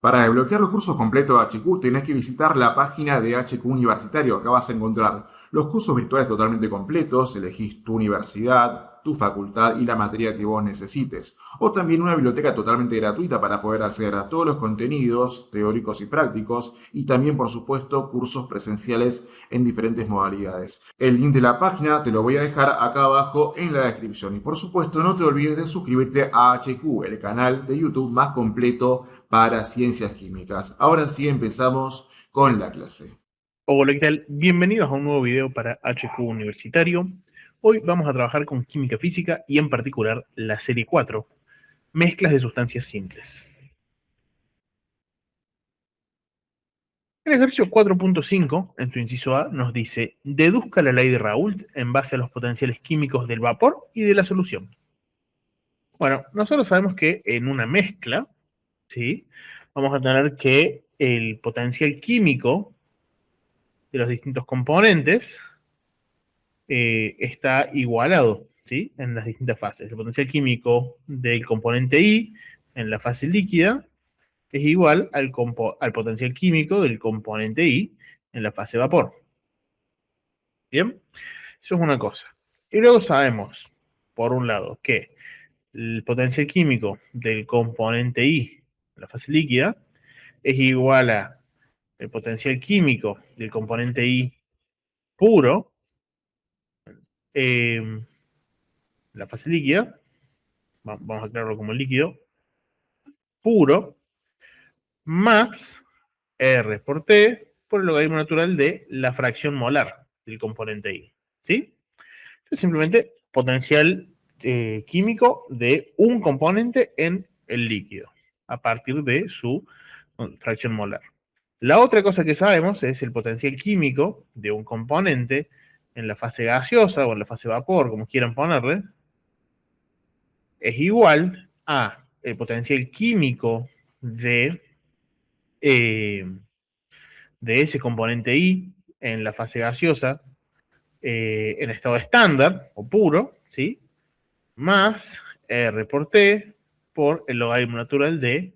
Para desbloquear los cursos completos de HQ tenés que visitar la página de HQ Universitario. Acá vas a encontrar los cursos virtuales totalmente completos, elegís tu universidad, tu facultad y la materia que vos necesites. O también una biblioteca totalmente gratuita para poder acceder a todos los contenidos teóricos y prácticos y también, por supuesto, cursos presenciales en diferentes modalidades. El link de la página te lo voy a dejar acá abajo en la descripción. Y por supuesto, no te olvides de suscribirte a HQ, el canal de YouTube más completo para ciencias químicas. Ahora sí empezamos con la clase. Hola, ¿qué tal? Bienvenidos a un nuevo video para HQ Universitario. Hoy vamos a trabajar con química física y en particular la serie 4, mezclas de sustancias simples. El ejercicio 4.5, en su inciso A, nos dice: deduzca la ley de Raoult en base a los potenciales químicos del vapor y de la solución. Bueno, nosotros sabemos que en una mezcla, ¿sí?, vamos a tener que el potencial químico de los distintos componentes está igualado, ¿sí?, en las distintas fases. El potencial químico del componente I en la fase líquida es igual al potencial químico del componente I en la fase vapor. ¿Bien? Eso es una cosa. Y luego sabemos, por un lado, que el potencial químico del componente I en la fase líquida es igual a el potencial químico del componente I puro en la fase líquida. Vamos a aclararlo como líquido puro, más R por T por el logaritmo natural de la fracción molar del componente I. ¿Sí? Es simplemente potencial químico de un componente en el líquido a partir de su fracción molar. La otra cosa que sabemos es el potencial químico de un componente en la fase gaseosa o en la fase vapor, como quieran ponerle, es igual a el potencial químico eh, de ese componente I en la fase gaseosa en estado estándar o puro, ¿sí?, más R por T por el logaritmo natural de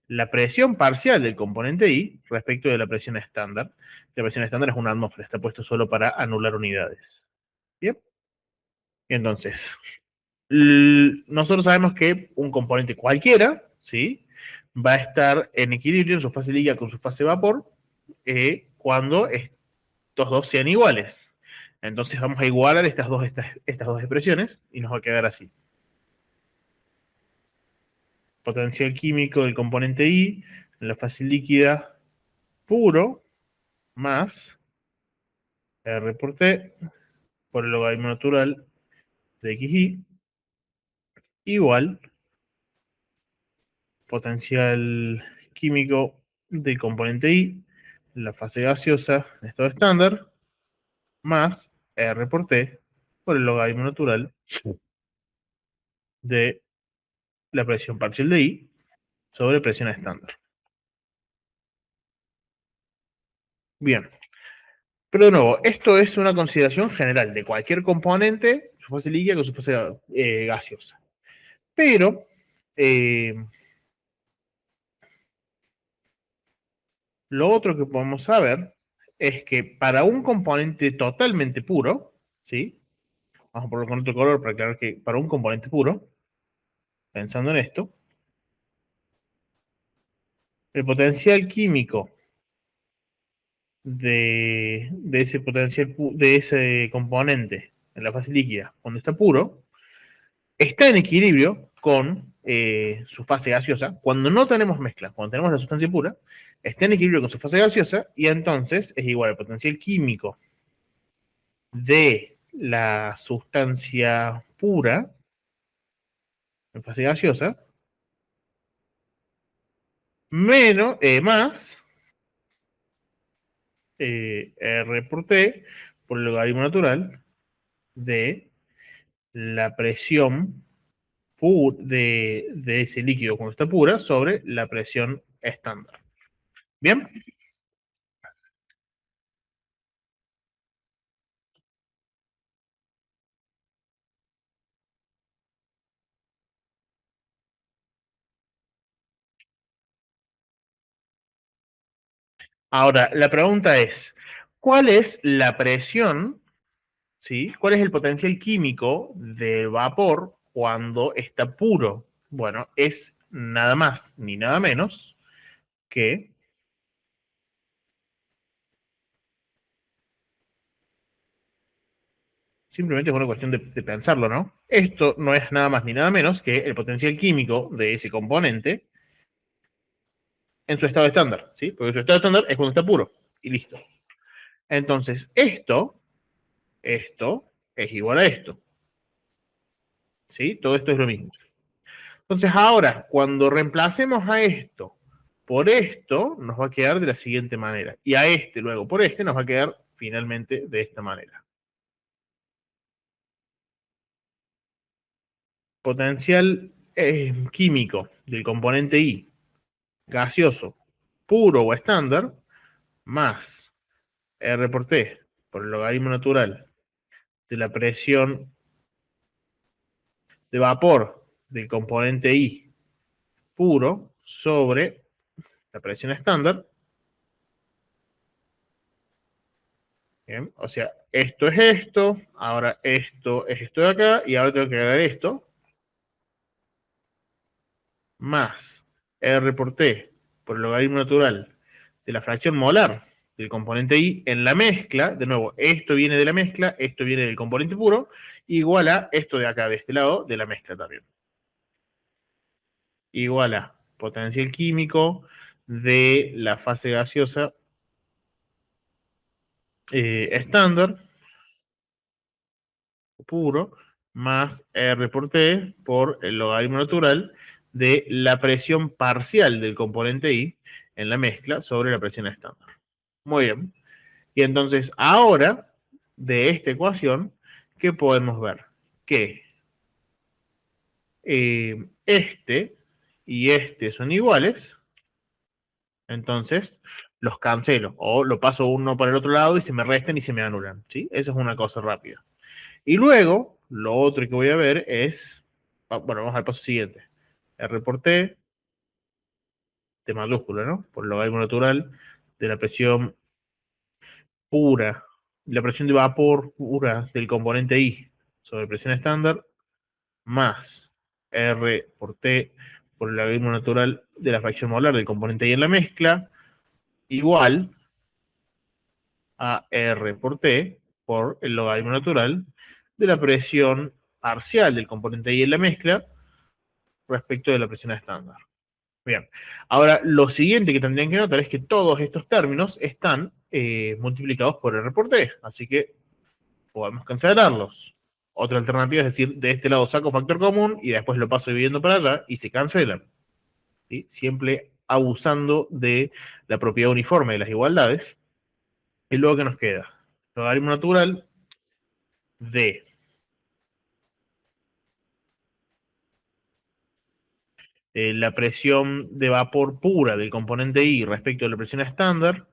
la presión parcial del componente I respecto de la presión estándar. La presión estándar es una atmósfera, está puesto solo para anular unidades. Bien, y entonces, nosotros sabemos que un componente cualquiera, ¿sí?, va a estar en equilibrio en su fase líquida con su fase vapor cuando estos dos sean iguales. Entonces vamos a igualar estas dos expresiones y nos va a quedar así. Potencial químico del componente I en la fase líquida puro más R por T por el logaritmo natural de XI igual potencial químico del componente I en la fase gaseosa en estado estándar más R por T por el logaritmo natural de la presión parcial de I sobre presión estándar. Bien, pero de nuevo, esto es una consideración general de cualquier componente, su fase líquida con su fase gaseosa. Pero eh, lo otro que podemos saber es que para un componente totalmente puro, ¿sí?, vamos a ponerlo con otro color para aclarar que para un componente puro, pensando en esto, el potencial químico de ese de ese componente en la fase líquida, cuando está puro, está en equilibrio con su fase gaseosa. Cuando no tenemos mezcla, cuando tenemos la sustancia pura, está en equilibrio con su fase gaseosa y entonces es igual al potencial químico de la sustancia pura en fase gaseosa menos, más R por T por el logaritmo natural de la presión de ese líquido cuando está pura sobre la presión estándar. Bien, Ahora, la pregunta es, ¿cuál es la presión, ¿sí? ¿Cuál es el potencial químico del vapor cuando está puro? Bueno, es nada más ni nada menos que, simplemente es una cuestión de pensarlo, ¿no? Esto no es nada más ni nada menos que el potencial químico de ese componente en su estado estándar, ¿sí? Porque su estado estándar es cuando está puro y listo. Entonces, esto es igual a esto, ¿sí? Todo esto es lo mismo. Entonces, ahora, cuando reemplacemos a esto por esto, nos va a quedar de la siguiente manera. Y a este luego por este nos va a quedar finalmente de esta manera. Potencial químico del componente I, gaseoso, puro o estándar, más R por T, por el logaritmo natural de la presión de vapor del componente I puro sobre la presión estándar. Bien, o sea, esto es esto, ahora esto es esto de acá, y ahora tengo que agregar esto, más R por T por el logaritmo natural de la fracción molar del componente I en la mezcla, de nuevo, esto viene de la mezcla, esto viene del componente puro, igual a esto de acá, de este lado, de la mezcla también. Igual a potencial químico de la fase gaseosa estándar, puro, más R por T por el logaritmo natural de la presión parcial del componente I en la mezcla sobre la presión estándar. Muy bien. Y entonces ahora, de esta ecuación, ¿qué podemos ver? Que este y este son iguales, entonces los cancelo o lo paso uno para el otro lado y se me restan y se me anulan, ¿sí? Esa es una cosa rápida. Y luego, lo otro que voy a ver es, bueno, vamos al paso siguiente. R por T mayúscula, ¿no? Por el logaritmo natural de la presión pura, la presión de vapor pura del componente I sobre presión estándar, más R por T por el logaritmo natural de la fracción molar del componente I en la mezcla, igual a R por T por el logaritmo natural de la presión parcial del componente I en la mezcla respecto de la presión estándar. Bien, ahora lo siguiente que tendrían que notar es que todos estos términos están multiplicados por R por T, así que podemos cancelarlos. Otra alternativa es decir, de este lado saco factor común y después lo paso dividiendo para allá y se cancelan. ¿Sí? Siempre abusando de la propiedad uniforme de las igualdades. Y luego, ¿qué nos queda? Logaritmo natural de la presión de vapor pura del componente I respecto a la presión estándar,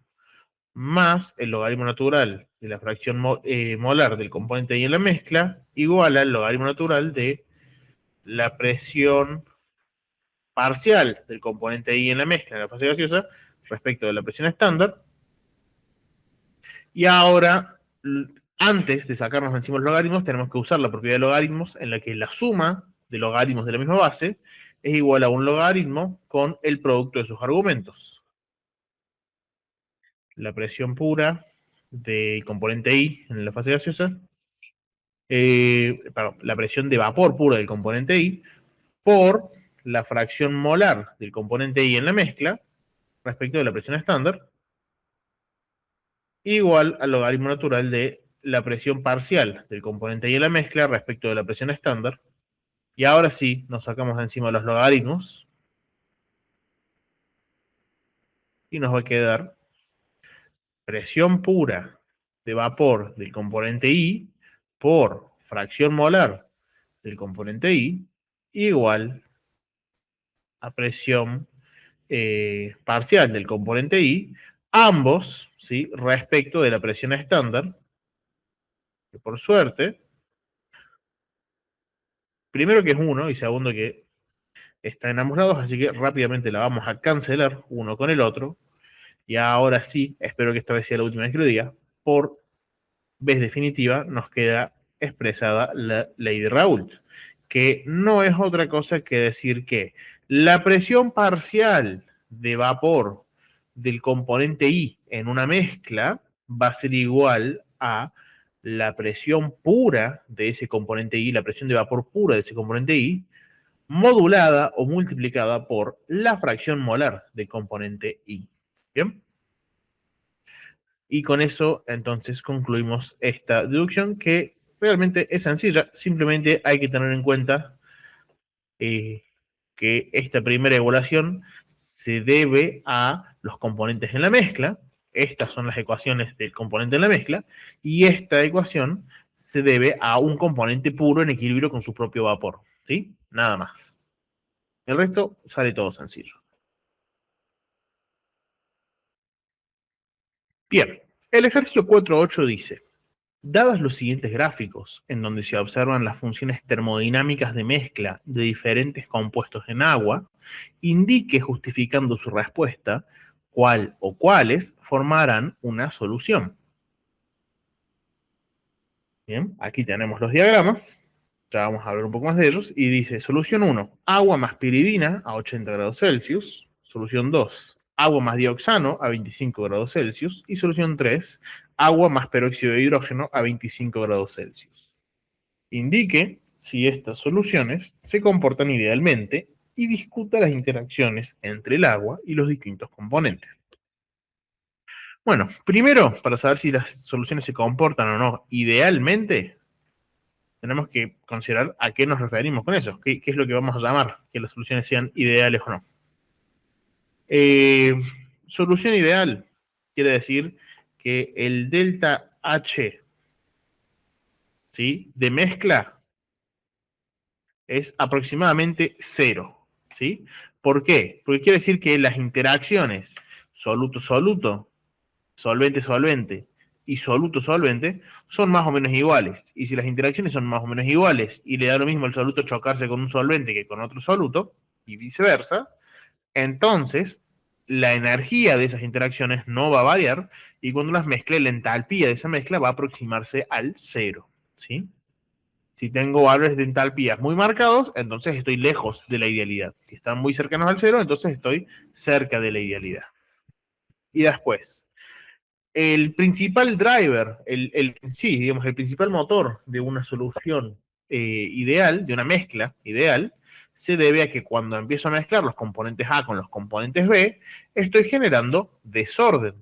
más el logaritmo natural de la fracción molar del componente I en la mezcla, igual al logaritmo natural de la presión parcial del componente I en la mezcla en la fase gaseosa respecto de la presión estándar. Y ahora, antes de sacarnos encima los logaritmos, tenemos que usar la propiedad de logaritmos en la que la suma de logaritmos de la misma base es igual a un logaritmo con el producto de sus argumentos. La presión pura del componente I en la fase gaseosa, perdón, la presión de vapor pura del componente I por la fracción molar del componente I en la mezcla respecto de la presión estándar, igual al logaritmo natural de la presión parcial del componente I en la mezcla respecto de la presión estándar. Y ahora sí, nos sacamos de encima los logaritmos y nos va a quedar presión pura de vapor del componente I por fracción molar del componente I igual a presión parcial del componente I, ambos, ¿sí? Respecto de la presión estándar, que por suerte, primero que es 1 y segundo que está en ambos lados, así que rápidamente la vamos a cancelar uno con el otro, Y ahora sí, espero que esta vez sea la última vez que lo diga, por vez definitiva nos queda expresada la ley de Raoult, que no es otra cosa que decir que la presión parcial de vapor del componente I en una mezcla va a ser igual a la presión pura de ese componente I, la presión de vapor pura de ese componente I, modulada o multiplicada por la fracción molar del componente I. ¿Bien? Y con eso, entonces, concluimos esta deducción que realmente es sencilla. Simplemente hay que tener en cuenta eh, que esta primera evaluación se debe a los componentes en la mezcla. Estas son las ecuaciones del componente en la mezcla. Y esta ecuación se debe a un componente puro en equilibrio con su propio vapor. ¿Sí? Nada más. El resto sale todo sencillo. Bien, el ejercicio 4.8 dice: dadas los siguientes gráficos, en donde se observan las funciones termodinámicas de mezcla de diferentes compuestos en agua, indique, justificando su respuesta, cuál o cuáles formarán una solución. Bien, aquí tenemos los diagramas, ya vamos a hablar un poco más de ellos, y dice: solución 1, agua más piridina a 80 grados Celsius. Solución 2, agua más dioxano a 25 grados Celsius. Y solución 3, agua más peróxido de hidrógeno a 25 grados Celsius. Indique si estas soluciones se comportan idealmente y discuta las interacciones entre el agua y los distintos componentes. Bueno, primero, para saber si las soluciones se comportan o no idealmente, tenemos que considerar a qué nos referimos con eso, qué es lo que vamos a llamar que las soluciones sean ideales o no. Eh, Solución ideal quiere decir que el delta H, ¿sí?, de mezcla es aproximadamente 0, ¿sí? ¿Por qué? Porque quiere decir que las interacciones soluto-soluto, solvente-solvente y soluto-solvente son más o menos iguales. Y si las interacciones son más o menos iguales y le da lo mismo al soluto chocarse con un solvente que con otro soluto, y viceversa, entonces la energía de esas interacciones no va a variar, y cuando las mezcle, la entalpía de esa mezcla va a aproximarse al 0, ¿sí? Si tengo valores de entalpías muy marcados, entonces estoy lejos de la idealidad. Si están muy cercanos al 0, entonces estoy cerca de la idealidad. Y después, el principal driver, sí, digamos, el principal motor de una solución ideal, de una mezcla ideal, se debe a que cuando empiezo a mezclar los componentes A con los componentes B, estoy generando desorden.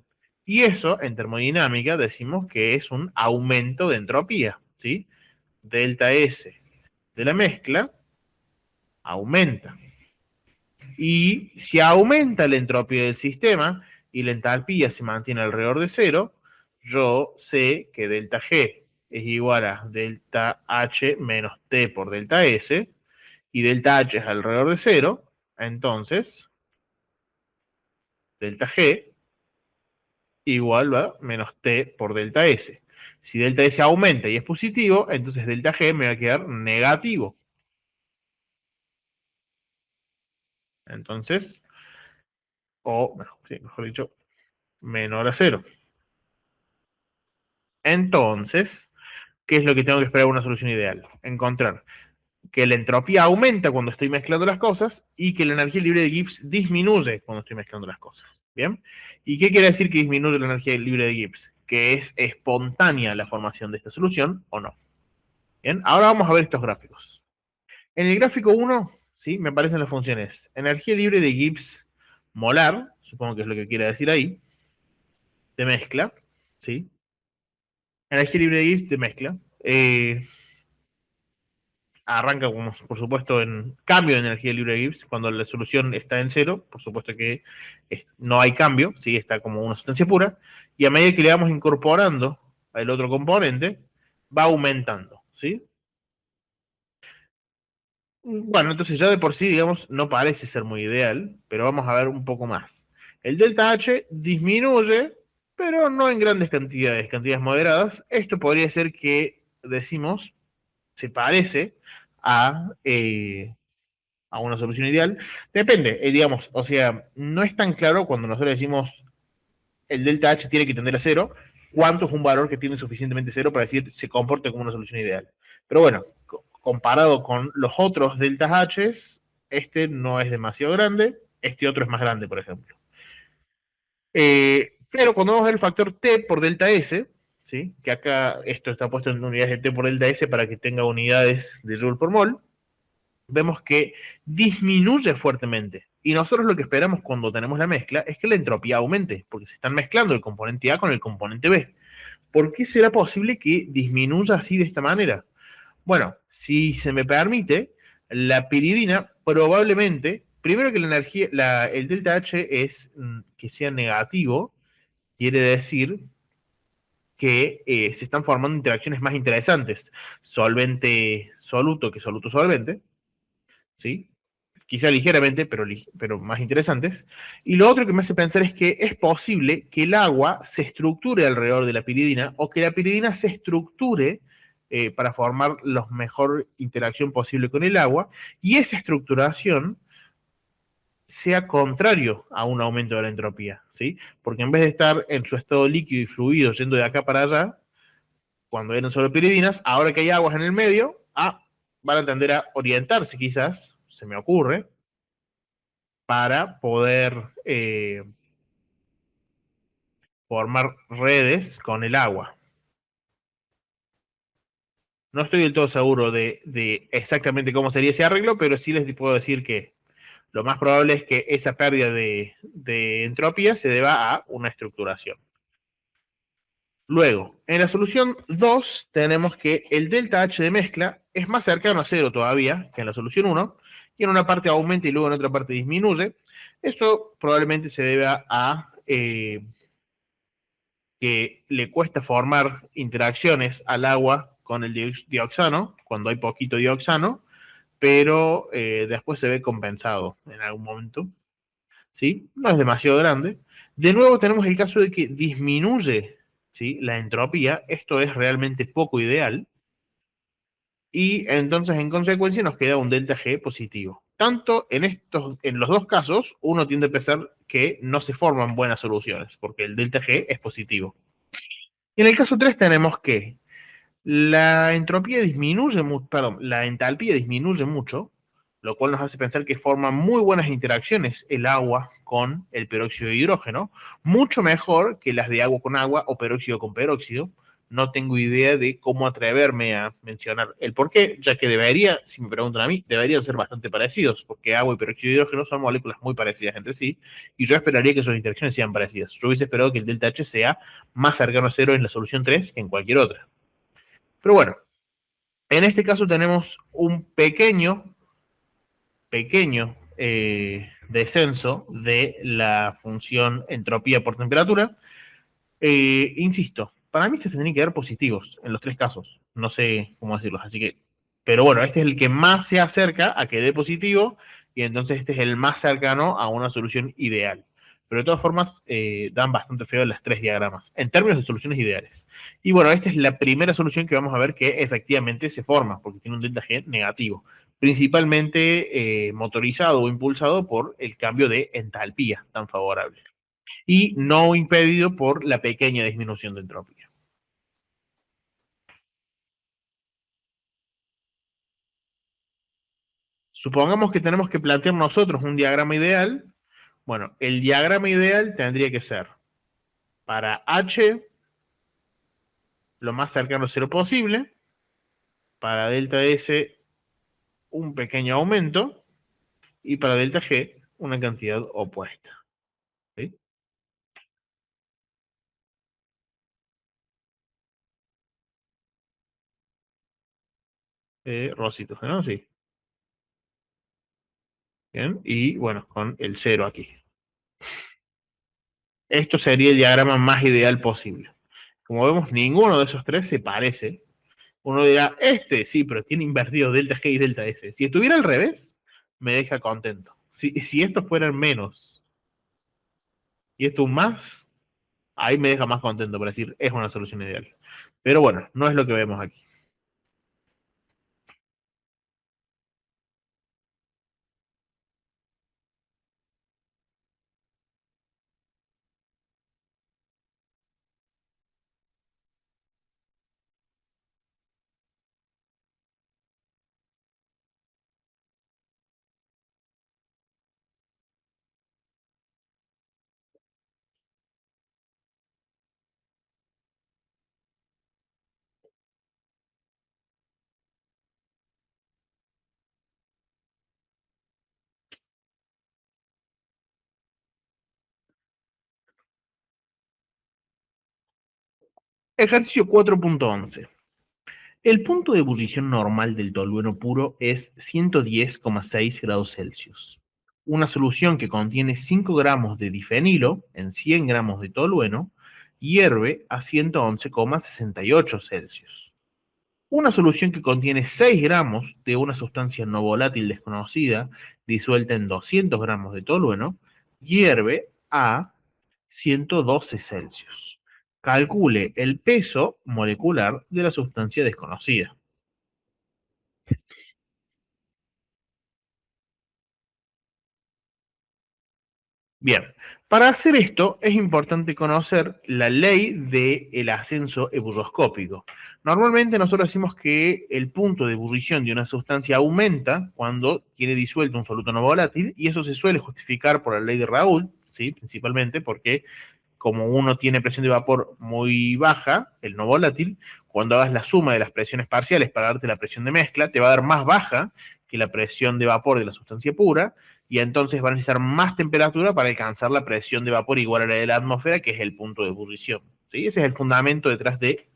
Y eso, en termodinámica, decimos que es un aumento de entropía, ¿sí? Delta S de la mezcla aumenta. Y si aumenta la entropía del sistema y la entalpía se mantiene alrededor de 0, yo sé que delta G es igual a delta H menos T por delta S, y delta H es alrededor de 0, entonces delta G igual a menos T por delta S. Si delta S aumenta y es positivo, entonces delta G me va a quedar negativo. Entonces, o mejor dicho, menor a 0. Entonces, ¿qué es lo que tengo que esperar una solución ideal? Encontrar que la entropía aumenta cuando estoy mezclando las cosas y que la energía libre de Gibbs disminuye cuando estoy mezclando las cosas. ¿Bien? ¿Y qué quiere decir que disminuye la energía libre de Gibbs? Que es espontánea la formación de esta solución o no. Bien, ahora vamos a ver estos gráficos. En el gráfico 1, ¿sí?, me aparecen las funciones energía libre de Gibbs molar, supongo que es lo que quiere decir ahí, de mezcla, ¿sí? Energía libre de Gibbs de mezcla. Arranca, como, por supuesto, en cambio de energía libre de Gibbs. Cuando la solución está en 0, por supuesto que no hay cambio, ¿sí?, está como una sustancia pura. Y a medida que le vamos incorporando al otro componente, va aumentando, ¿sí? Bueno, entonces ya de por sí, digamos, no parece ser muy ideal, pero vamos a ver un poco más. El delta H disminuye, pero no en grandes cantidades, cantidades moderadas. Esto podría ser que, decimos, se parece a una solución ideal. Depende, digamos, o sea, no es tan claro cuando nosotros decimos el delta H tiene que tender a cero. ¿Cuánto es un valor que tiene suficientemente cero para decir se comporta como una solución ideal? Pero bueno, comparado con los otros deltas H, este no es demasiado grande, este otro es más grande, por ejemplo. Pero cuando vamos a ver el factor T por delta S, ¿sí? Que acá esto está puesto en unidades de T por delta S para que tenga unidades de Joule por mol, vemos que disminuye fuertemente. Y nosotros lo que esperamos cuando tenemos la mezcla es que la entropía aumente, porque se están mezclando el componente A con el componente B. ¿Por qué será posible que disminuya así de esta manera? Bueno, si se me permite, la piridina probablemente, primero que la energía, el delta H es que sea negativo, quiere decir que se están formando interacciones más interesantes. Solvente-soluto que soluto-solvente, ¿sí? Quizá ligeramente, pero más interesantes. Y lo otro que me hace pensar es que es posible que el agua se estructure alrededor de la piridina o que la piridina se estructure para formar la mejor interacción posible con el agua y esa estructuración sea contrario a un aumento de la entropía, ¿sí? Porque en vez de estar en su estado líquido y fluido yendo de acá para allá, cuando eran solo piridinas, ahora que hay aguas en el medio, van a tender a orientarse quizás, se me ocurre, para poder formar redes con el agua. No estoy del todo seguro de exactamente cómo sería ese arreglo, pero sí les puedo decir que lo más probable es que esa pérdida de entropía se deba a una estructuración. Luego, en la solución 2 tenemos que el delta H de mezcla es más cercano a cero todavía que en la solución 1, y en una parte aumenta y luego en otra parte disminuye. Esto probablemente se deba a que le cuesta formar interacciones al agua con el dioxano, cuando hay poquito dioxano, pero después se ve compensado en algún momento. ¿Sí? No es demasiado grande. De nuevo tenemos el caso de que disminuye, ¿sí? La entropía. Esto es realmente poco ideal. Y entonces, en consecuencia, nos queda un delta G positivo. Tanto en los dos casos, uno tiende a pensar que no se forman buenas soluciones, porque el delta G es positivo. Y en el caso 3 tenemos que la entropía disminuye, perdón, la entalpía disminuye mucho, lo cual nos hace pensar que forman muy buenas interacciones el agua con el peróxido de hidrógeno, mucho mejor que las de agua con agua o peróxido con peróxido. No tengo idea de cómo atreverme a mencionar el por qué, ya que debería, si me preguntan a mí, deberían ser bastante parecidos, porque agua y peróxido de hidrógeno son moléculas muy parecidas entre sí, y yo esperaría que sus interacciones sean parecidas. Yo hubiese esperado que el delta H sea más cercano a cero en la solución 3 que en cualquier otra. Pero bueno, en este caso tenemos un pequeño descenso de la función entropía por temperatura. Insisto, para mí estos tendrían que dar positivos en los tres casos. No sé cómo decirlos, así que. Pero bueno, este es el que más se acerca a que dé positivo y entonces este es el más cercano a una solución ideal. Pero de todas formas, dan bastante feo las tres diagramas, en términos de soluciones ideales. Y bueno, esta es la primera solución que vamos a ver que efectivamente se forma, porque tiene un delta G negativo, principalmente motorizado o impulsado por el cambio de entalpía tan favorable y no impedido por la pequeña disminución de entropía. Supongamos que tenemos que plantear nosotros un diagrama ideal. Bueno, el diagrama ideal tendría que ser para H lo más cercano a cero posible, para delta S un pequeño aumento y para delta G una cantidad opuesta. ¿Sí? Rositos, ¿no? Sí. Bien, y bueno, con el cero aquí. Esto sería el diagrama más ideal posible. Como vemos, ninguno de esos tres se parece. Uno dirá, este sí, pero tiene invertido delta G y delta S. Si estuviera al revés, me deja contento. Si estos fueran menos y esto un más, ahí me deja más contento para decir, es una solución ideal. Pero bueno, no es lo que vemos aquí. Ejercicio 4.11. El punto de ebullición normal del tolueno puro es 110,6 grados Celsius. Una solución que contiene 5 gramos de difenilo en 100 gramos de tolueno hierve a 111,68 Celsius. Una solución que contiene 6 gramos de una sustancia no volátil desconocida disuelta en 200 gramos de tolueno hierve a 112 Celsius. Calcule el peso molecular de la sustancia desconocida. Bien, para hacer esto es importante conocer la ley del ascenso ebullioscópico. Normalmente nosotros decimos que el punto de ebullición de una sustancia aumenta cuando tiene disuelto un soluto no volátil y eso se suele justificar por la ley de Raoult, ¿sí? Principalmente porque como uno tiene presión de vapor muy baja, el no volátil, cuando hagas la suma de las presiones parciales para darte la presión de mezcla, te va a dar más baja que la presión de vapor de la sustancia pura, y entonces va a necesitar más temperatura para alcanzar la presión de vapor igual a la de la atmósfera, que es el punto de ebullición. ¿Sí? Ese es el fundamento detrás del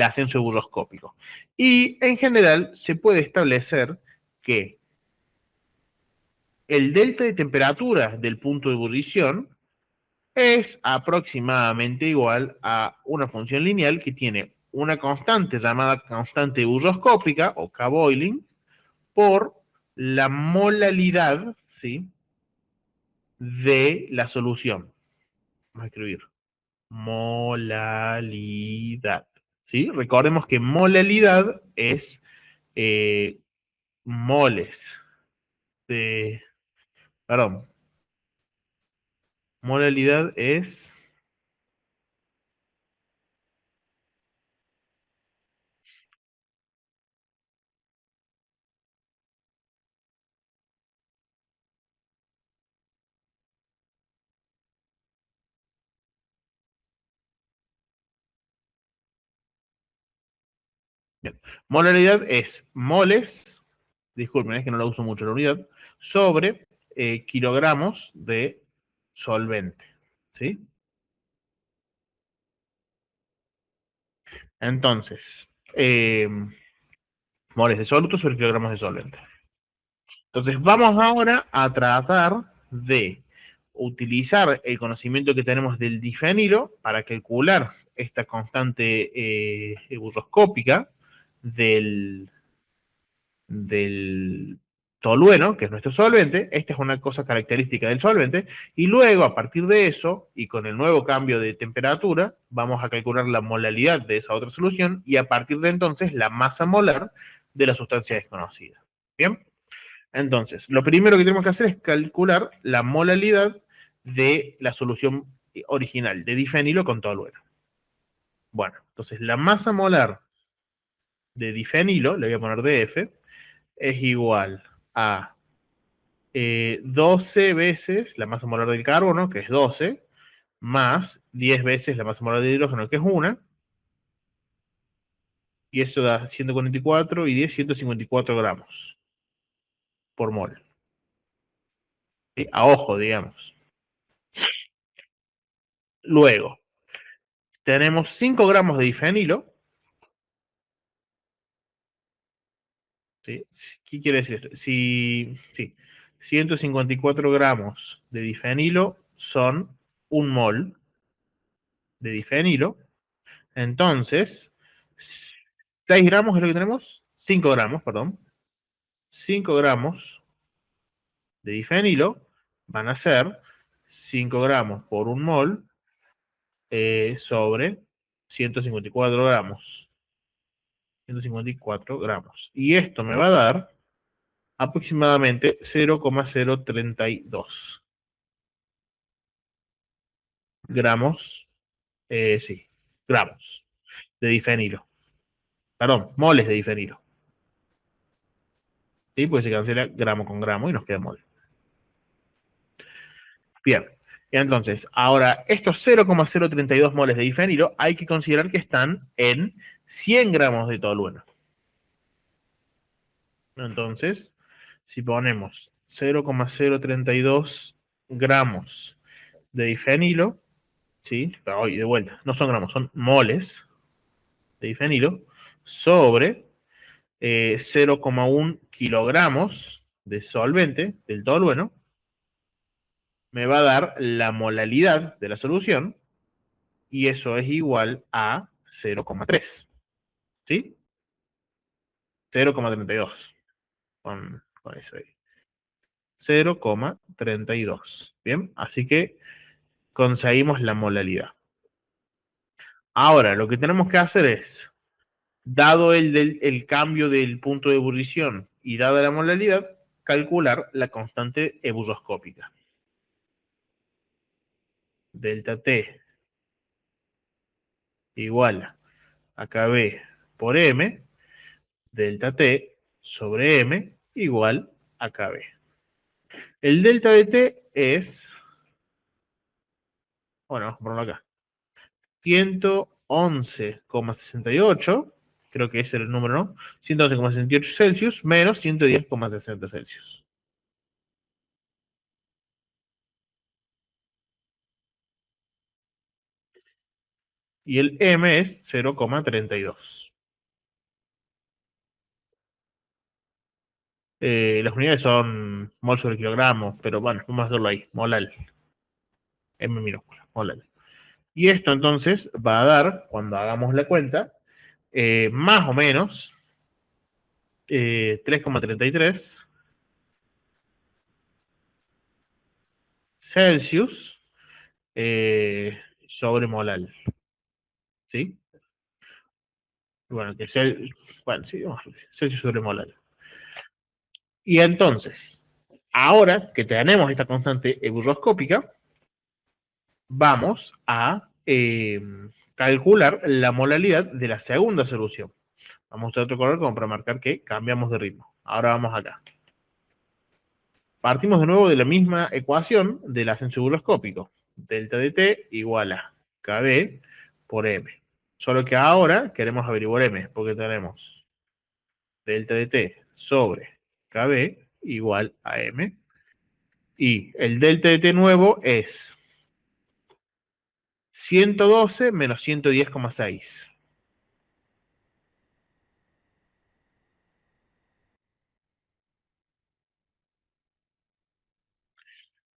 ascenso ebullioscópico. Y en general se puede establecer que el delta de temperatura del punto de ebullición es aproximadamente igual a una función lineal que tiene una constante llamada constante ebullioscópica o K-Boiling por la molalidad, ¿sí?, de la solución. Vamos a escribir molalidad, ¿sí? Recordemos que molalidad es moles de, perdón, molalidad es bien, molaridad es moles, disculpen, es que no la uso mucho la unidad, sobre kilogramos de solvente, ¿sí? Entonces, moles de soluto sobre kilogramos de solvente. Entonces, vamos ahora a tratar de utilizar el conocimiento que tenemos del difenilo para calcular esta constante ebullioscópica del, del tolueno, que es nuestro solvente. Esta es una cosa característica del solvente. Y luego, a partir de eso, y con el nuevo cambio de temperatura, vamos a calcular la molalidad de esa otra solución y a partir de entonces la masa molar de la sustancia desconocida. ¿Bien? Entonces, lo primero que tenemos que hacer es calcular la molalidad de la solución original de difenilo con tolueno. Bueno, entonces la masa molar de difenilo, le voy a poner DF, es igual a 12 veces la masa molar del carbono, que es 12, más 10 veces la masa molar de hidrógeno, que es 1, y eso da 144 y 10, 154 gramos por mol. ¿Sí? A ojo, digamos. Luego, tenemos 5 gramos de difenilo. ¿Sí? ¿Qué quiere decir? Si, sí, 154 gramos de difenilo son un mol de difenilo. Entonces, 6 gramos es lo que tenemos. 5 gramos, perdón. 5 gramos de difenilo van a ser 5 gramos por un mol sobre 154 gramos. 154 gramos. Y esto me va a dar aproximadamente 0,032 gramos, sí, gramos de difenilo. Perdón, moles de difenilo. ¿Sí? Pues se cancela gramo con gramo y nos queda mol. Bien. Entonces, ahora, estos 0,032 moles de difenilo hay que considerar que están en 100 gramos de tolueno. Entonces, si ponemos 0,032 gramos de difenilo, ¿sí? Pero hoy de vuelta, no son gramos, son moles. de difenilo sobre 0,1 kilogramos de solvente del tolueno, me va a dar la molalidad de la solución, y eso es igual a 0,3. ¿Sí? 0,32. Con eso ahí. 0,32. Bien, así que conseguimos la molalidad. Ahora, lo que tenemos que hacer es, dado el cambio del punto de ebullición y dada la molalidad, calcular la constante ebullioscópica. Delta T igual a KB por M, delta T sobre M igual a KB. El delta de T es, bueno, vamos a ponerlo acá, 111,68, creo que ese era el número, ¿no? 111,68 Celsius menos 110,60 Celsius. Y el M es 0,32. Las unidades son mol sobre kilogramo, pero bueno, vamos a hacerlo ahí, molal. M minúscula, molal. Y esto entonces va a dar, cuando hagamos la cuenta, más o menos 3,33 Celsius sobre molal. ¿Sí? Bueno, bueno, sí, Celsius sobre molal. Y entonces, ahora que tenemos esta constante ebullioscópica, vamos a calcular la molalidad de la segunda solución. Vamos a usar otro color como para marcar que cambiamos de ritmo. Ahora vamos acá. Partimos de nuevo de la misma ecuación del ascenso ebullioscópico. Delta de T igual a KB por M. Solo que ahora queremos averiguar M, porque tenemos delta de T sobre KB igual a M. Y el delta de T nuevo es 112 menos 110,6.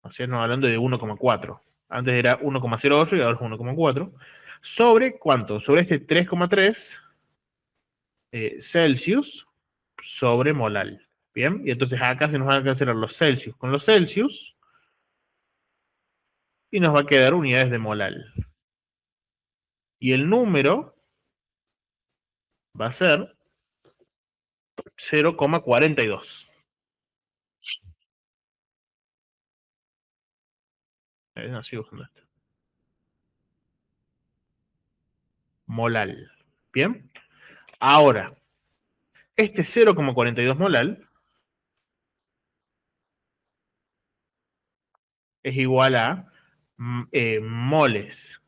O sea, estamos hablando de 1,4. Antes era 1,08 y ahora es 1,4. ¿Sobre cuánto? Sobre este 3,3 Celsius sobre molal. Bien, y entonces acá se nos van a cancelar los Celsius con los Celsius y nos va a quedar unidades de molal. Y el número va a ser 0,42. No, sigo usando esto. Molal. Bien. Ahora, este 0,42 molal es igual a moles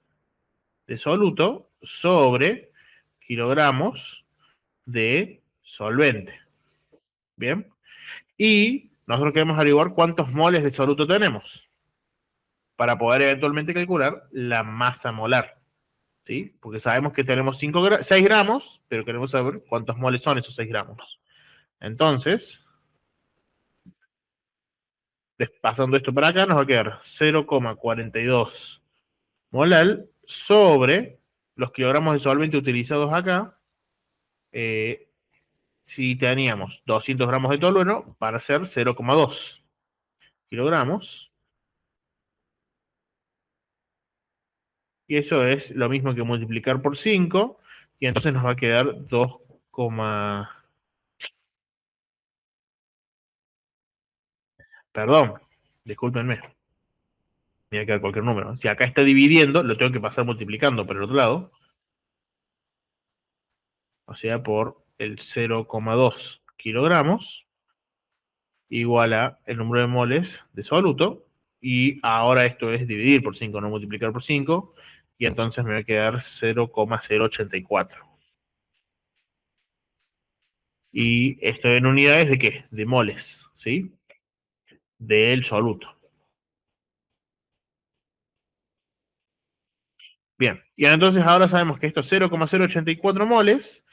de soluto sobre kilogramos de solvente. Bien. Y nosotros queremos averiguar cuántos moles de soluto tenemos para poder eventualmente calcular la masa molar. ¿Sí? Porque sabemos que tenemos 6 gramos, pero queremos saber cuántos moles son esos 6 gramos. Entonces, pasando esto para acá, nos va a quedar 0,42 molar sobre los kilogramos de solvente utilizados acá. Si teníamos 200 gramos de tolueno, para ser 0,2 kilogramos. Y eso es lo mismo que multiplicar por 5. Y entonces nos va a quedar 2, perdón, discúlpenme, me va a quedar cualquier número. Si acá está dividiendo, lo tengo que pasar multiplicando por el otro lado. O sea, por el 0,2 kilogramos igual a el número de moles de soluto. Y ahora esto es dividir por 5, no multiplicar por 5. Y entonces me va a quedar 0,084. Y esto en unidades de qué? De moles, ¿sí? Del soluto. Bien, y entonces ahora sabemos que estos 0,084 moles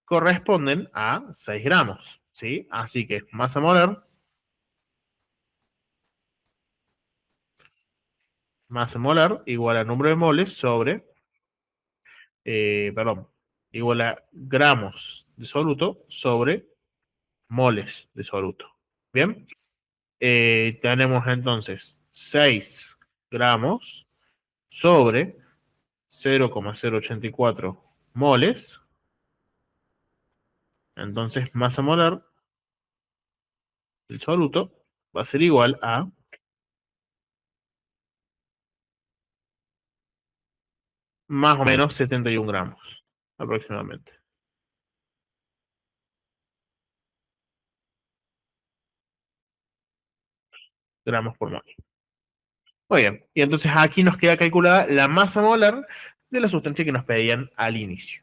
corresponden a 6 gramos, ¿sí? Así que masa molar igual a número de moles sobre, perdón, igual a gramos de soluto sobre moles de soluto. Bien, tenemos entonces 6 gramos sobre 0,084 moles. Entonces, masa molar del soluto va a ser igual a más o menos 71 gramos, aproximadamente, gramos por mol. Muy bien, y entonces aquí nos queda calculada la masa molar de la sustancia que nos pedían al inicio.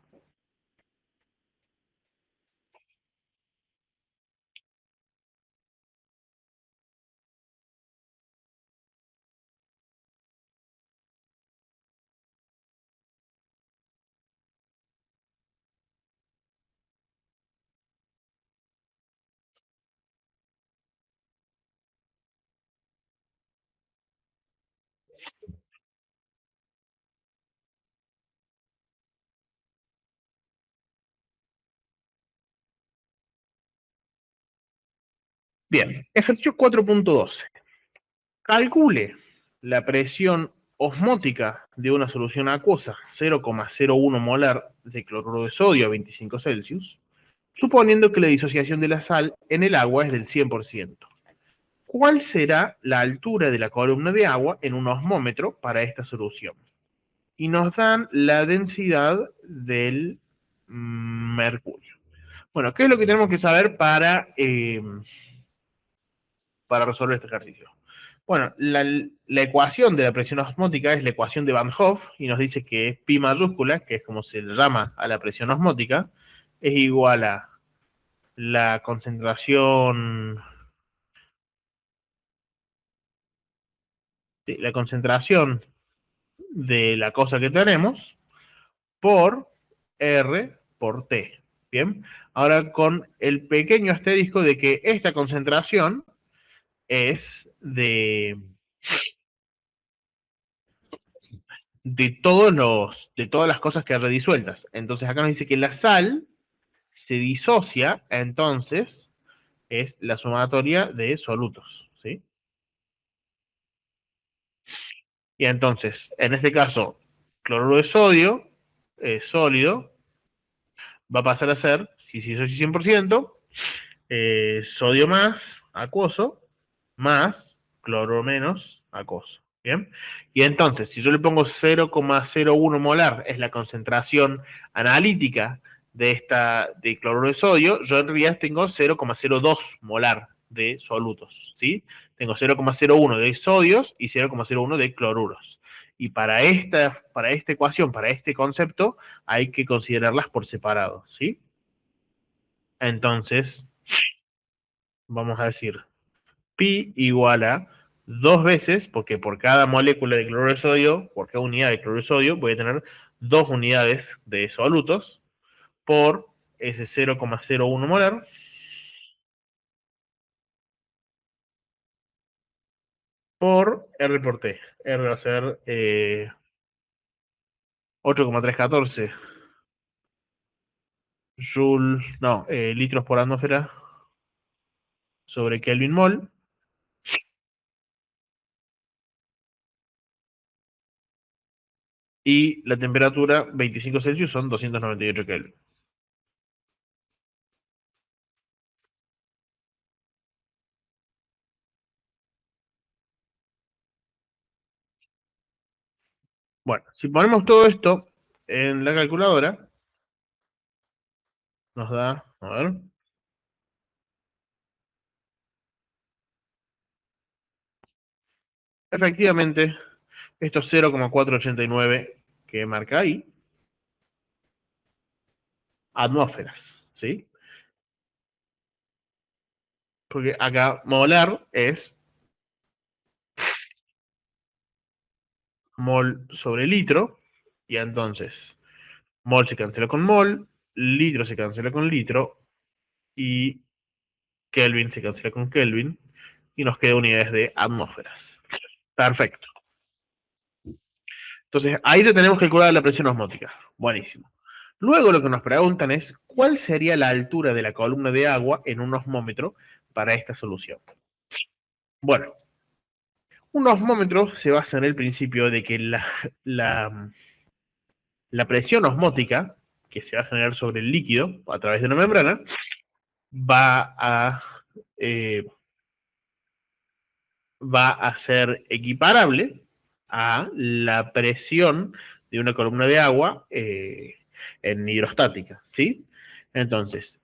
Bien, ejercicio 4.12. Calcule la presión osmótica de una solución acuosa 0,01 molar de cloruro de sodio a 25 Celsius, suponiendo que la disociación de la sal en el agua es del 100%. ¿Cuál será la altura de la columna de agua en un osmómetro para esta solución? Y nos dan la densidad del mercurio. Bueno, ¿qué es lo que tenemos que saber para resolver este ejercicio? Bueno, la ecuación de la presión osmótica es la ecuación de Van Hoff y nos dice que pi mayúscula, que es como se le llama a la presión osmótica, es igual a la concentración, la concentración de la cosa que tenemos por R por T. Bien, ahora con el pequeño asterisco de que esta concentración es de todas las cosas que hay redisueltas. Entonces acá nos dice que la sal se disocia, entonces es la sumatoria de solutos, ¿sí? Y entonces, en este caso, cloruro de sodio sólido va a pasar a ser, si se disocia 100%, sodio más acuoso más cloro menos acuoso. Bien. Y entonces, si yo le pongo 0,01 molar, es la concentración analítica de cloruro de sodio, yo en realidad tengo 0,02 molar de solutos. ¿Sí? Tengo 0,01 de sodios y 0,01 de cloruros. Y para esta ecuación, para este concepto, hay que considerarlas por separado. ¿Sí? Entonces, vamos a decir pi igual a dos veces, porque por cada molécula de cloruro de sodio, por cada unidad de cloruro de sodio, voy a tener dos unidades de solutos por ese 0,01 molar por R por T. R va a ser 8,314 joule, no, litros por atmósfera sobre Kelvin mol. Y la temperatura 25 Celsius son 298 Kelvin. Bueno, si ponemos todo esto en la calculadora, nos da, a ver, efectivamente, estos 0,489 que marca ahí, atmósferas, ¿sí? Porque acá molar es mol sobre litro, Y entonces, mol se cancela con mol, litro se cancela con litro, y Kelvin se cancela con Kelvin, y nos queda unidades de atmósferas. Perfecto. Entonces, ahí te tenemos calculada la presión osmótica. Buenísimo. Luego lo que nos preguntan es, ¿cuál sería la altura de la columna de agua en un osmómetro para esta solución? Bueno, un osmómetro se basa en el principio de que la, la presión osmótica que se va a generar sobre el líquido a través de una membrana va a, eh, va a ser equiparable a la presión de una columna de agua en hidrostática, ¿sí? Entonces,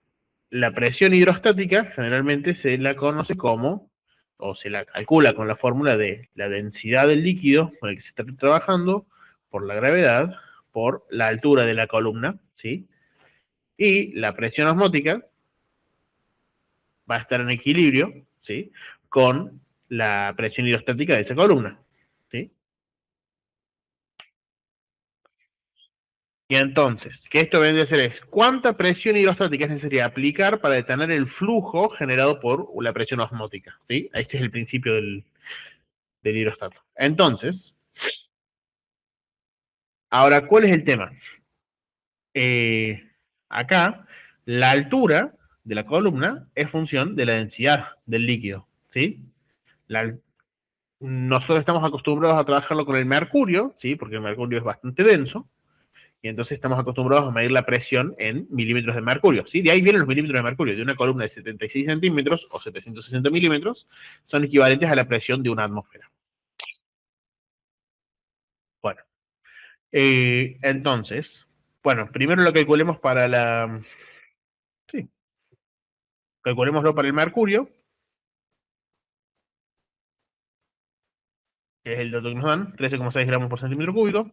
la presión hidrostática generalmente se la conoce como, o se la calcula con la fórmula de la densidad del líquido con el que se está trabajando por la gravedad, por la altura de la columna, ¿sí? Y la presión osmótica va a estar en equilibrio, ¿sí? Con la presión hidrostática de esa columna, ¿sí? Y entonces, que esto vendría a ser es, ¿cuánta presión hidrostática es necesaria aplicar para detener el flujo generado por la presión osmótica? ¿Sí? Ese es el principio del hidrostato. Entonces, ahora, ¿cuál es el tema? Eh, Acá, la altura de la columna es función de la densidad del líquido, ¿sí? La, nosotros estamos acostumbrados a trabajarlo con el mercurio, ¿sí? Porque el mercurio es bastante denso, y entonces estamos acostumbrados a medir la presión en milímetros de mercurio, ¿sí? De ahí vienen los milímetros de mercurio, de una columna de 76 centímetros o 760 milímetros, son equivalentes a la presión de una atmósfera. Bueno, entonces, bueno, primero lo calculemos para la... Sí, calculémoslo para el mercurio, que es el dato que nos dan, 13,6 gramos por centímetro cúbico,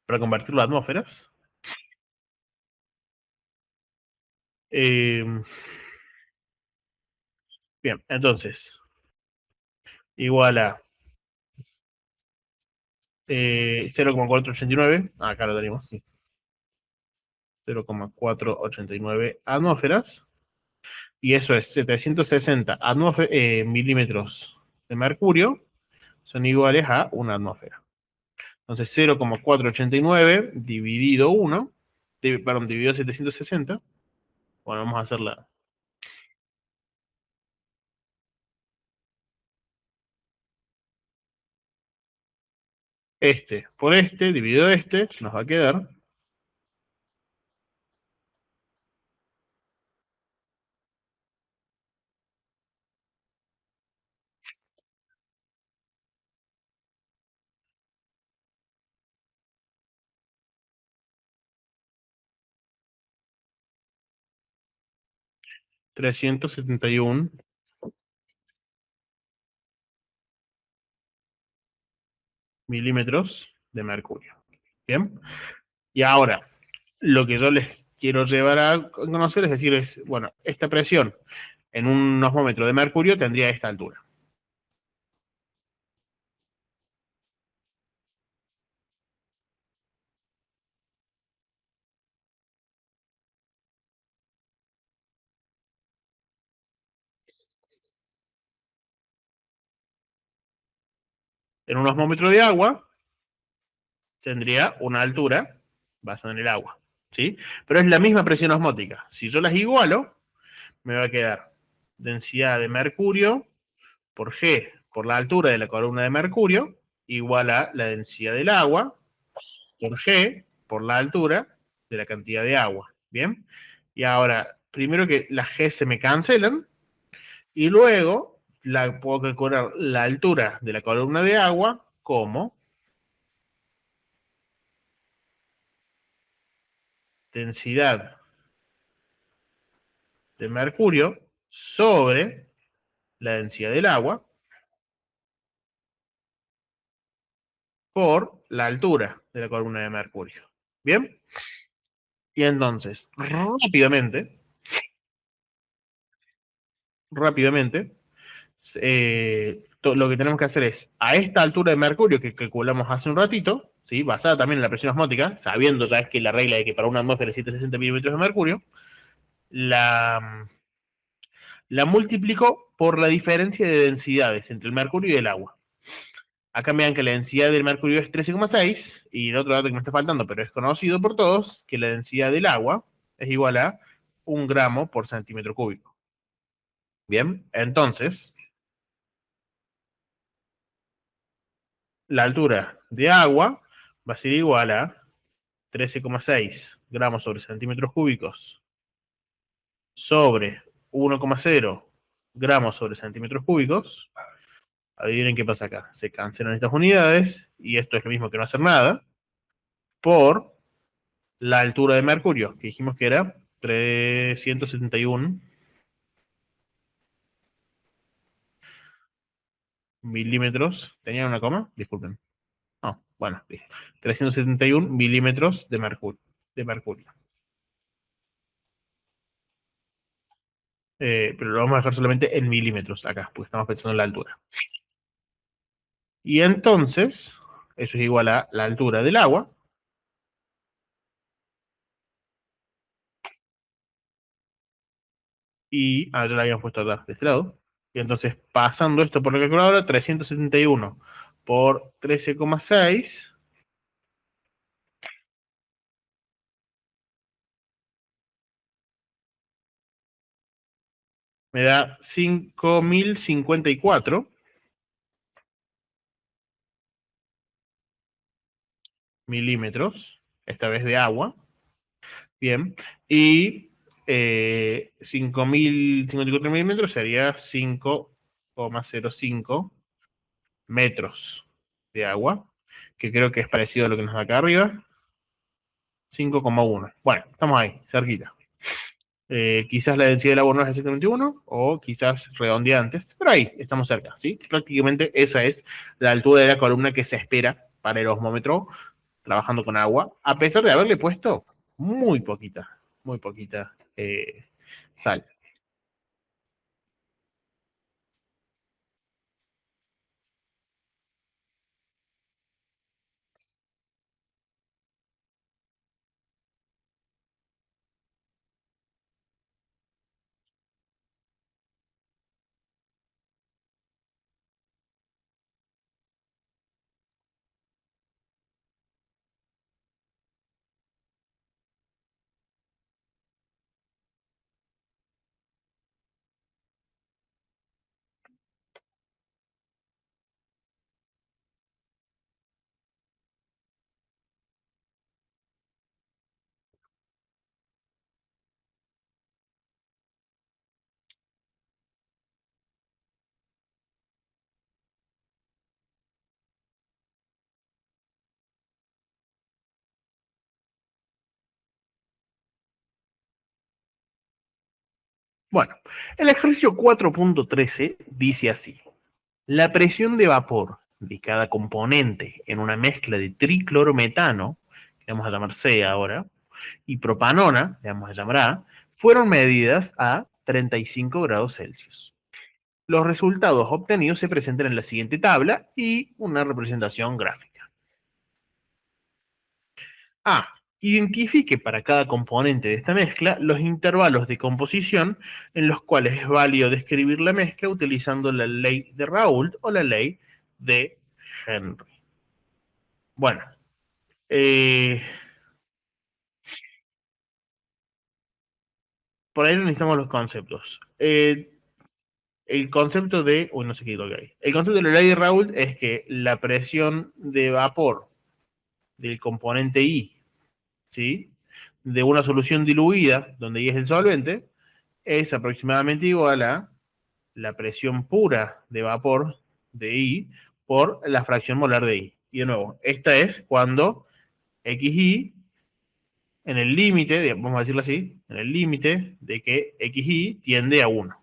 para convertirlo a atmósferas. Eh, Bien, entonces, igual a 0,489, acá lo tenemos, sí, 0,489 atmósferas, y eso es 760 milímetros de mercurio, son iguales a una atmósfera. Entonces 0,489 dividido 1, perdón, dividido 760, bueno, vamos a hacerla. Este por este, dividido este, nos va a quedar 371 milímetros de mercurio. Bien, y ahora, lo que yo les quiero llevar a conocer es decir, es, bueno, esta presión en un osmómetro de mercurio tendría esta altura. En un osmómetro de agua tendría una altura basada en el agua, ¿sí? Pero es la misma presión osmótica. Si yo las igualo, me va a quedar densidad de mercurio por G por la altura de la columna de mercurio igual a la densidad del agua por G por la altura de la cantidad de agua. ¿Bien? Y ahora, primero que las G se me cancelan y luego puedo calcular la altura de la columna de agua como densidad de mercurio sobre la densidad del agua por la altura de la columna de mercurio. ¿Bien? Y entonces, rápidamente, lo que tenemos que hacer es, a esta altura de mercurio que calculamos hace un ratito, ¿sí? Basada también en la presión osmótica, sabiendo ya es que la regla de que para una atmósfera es 760 milímetros de mercurio, la, la multiplicó por la diferencia de densidades entre el mercurio y el agua. Acá me dan que la densidad del mercurio es 13,6 y el otro dato que me está faltando, pero es conocido por todos, que la densidad del agua es igual a 1 gramo por centímetro cúbico. Bien, entonces, la altura de agua va a ser igual a 13,6 gramos sobre centímetros cúbicos sobre 1,0 gramos sobre centímetros cúbicos. Adivinen qué pasa acá. Se cancelan estas unidades y esto es lo mismo que no hacer nada por la altura de mercurio, que dijimos que era 371 milímetros. ¿Tenía una coma? Disculpen. No, bueno, 371 milímetros de mercurio. Pero lo vamos a dejar solamente en milímetros acá, porque estamos pensando en la altura. Y entonces, eso es igual a la altura del agua. Y ya la habíamos puesto acá de este lado. Y entonces, pasando esto por la calculadora, 371 por 13,6 me da 5054 milímetros, esta vez de agua. Bien. Y 5054 milímetros sería 5,05 metros de agua, que creo que es parecido a lo que nos da acá arriba. 5,1. Bueno, estamos ahí, cerquita. Quizás la densidad del agua no es exactamente 1, o quizás redondea antes, pero ahí estamos cerca, ¿sí? Prácticamente esa es la altura de la columna que se espera para el osmómetro trabajando con agua, a pesar de haberle puesto muy poquita sal. Bueno, el ejercicio 4.13 dice así: la presión de vapor de cada componente en una mezcla de triclorometano, que vamos a llamar C ahora, y propanona, que vamos a llamar A, fueron medidas a 35 grados Celsius. Los resultados obtenidos se presentan en la siguiente tabla y una representación gráfica. A. Identifique para cada componente de esta mezcla los intervalos de composición en los cuales es válido describir la mezcla utilizando la ley de Raoult o la ley de Henry. Bueno, por ahí necesitamos los conceptos. El concepto de... Uy, no sé qué es lo que hay. El concepto de la ley de Raoult es que la presión de vapor del componente I, ¿sí?, de una solución diluida, donde I es el solvente, es aproximadamente igual a la presión pura de vapor de I por la fracción molar de I. Y de nuevo, esta es cuando XI en el límite, vamos a decirlo así, en el límite de que XI tiende a 1.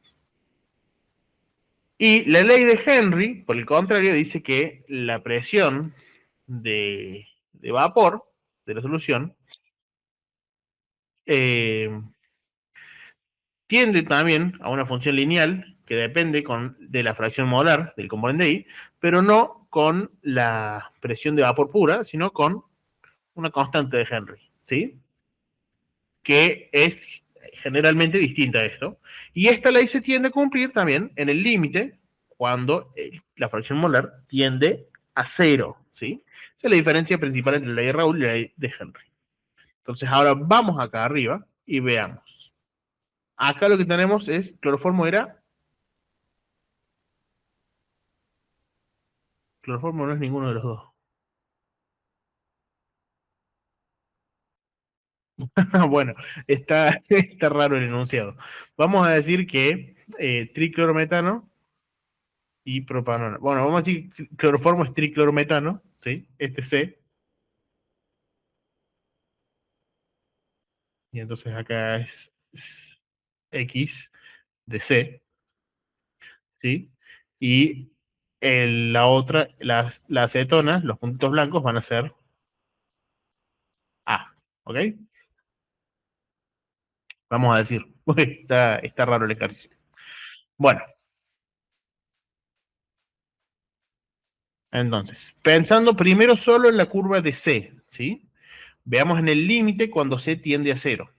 Y la ley de Henry, por el contrario, dice que la presión de vapor de la solución tiende también a una función lineal, que depende de la fracción molar del componente I, pero no con la presión de vapor pura, sino con una constante de Henry, ¿sí? Que es generalmente distinta a esto. Y esta ley se tiende a cumplir también en el límite cuando la fracción molar tiende a cero, ¿sí? Esa es la diferencia principal entre la ley de Raoult y la ley de Henry. Entonces ahora vamos acá arriba y veamos. Acá lo que tenemos es, cloroformo cloroformo no es ninguno de los dos. Bueno, está raro el enunciado. Vamos a decir que triclorometano y propanona. Bueno, vamos a decir que cloroformo es triclorometano, ¿sí? Este C. Y entonces acá es X de C, ¿sí? Y la otra, la acetona, los puntitos blancos van a ser A, ¿ok? Vamos a decir, está raro el ejercicio. Bueno, entonces, pensando primero solo en la curva de C, ¿sí? Veamos en el límite cuando C tiende a cero.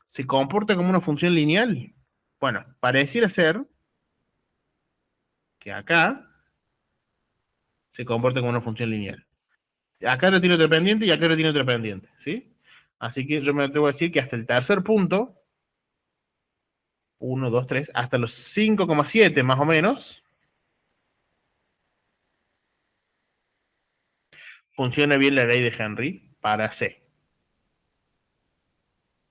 ¿Se comporta como una función lineal? Bueno, pareciera ser que acá se comporta como una función lineal. Acá no tiene otra pendiente y acá no tiene otra pendiente, ¿sí? Así que yo me atrevo a decir que hasta el tercer punto, 1, 2, 3, hasta los 5,7 más o menos, funciona bien la ley de Henry para C.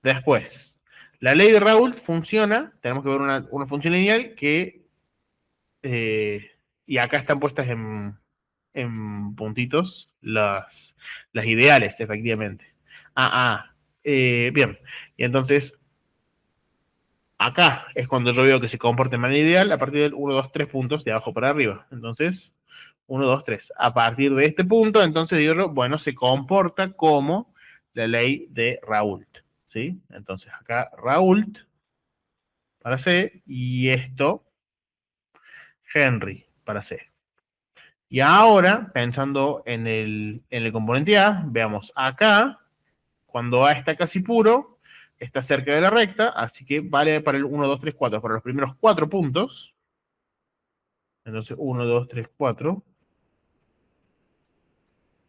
Después, la ley de Raoult funciona, tenemos que ver una función lineal que, y acá están puestas en puntitos las ideales, efectivamente. Bien, y entonces acá es cuando yo veo que se comporta de manera ideal a partir del 1, 2, 3 puntos de abajo para arriba. Entonces, 1, 2, 3. A partir de este punto, entonces digo, bueno, se comporta como la ley de Raoult, ¿sí? Entonces acá Raoult para C y esto Henry para C. Y ahora, pensando en el componente A, veamos acá, cuando A está casi puro, está cerca de la recta, así que vale para el 1, 2, 3, 4, para los primeros 4 puntos. Entonces 1, 2, 3, 4.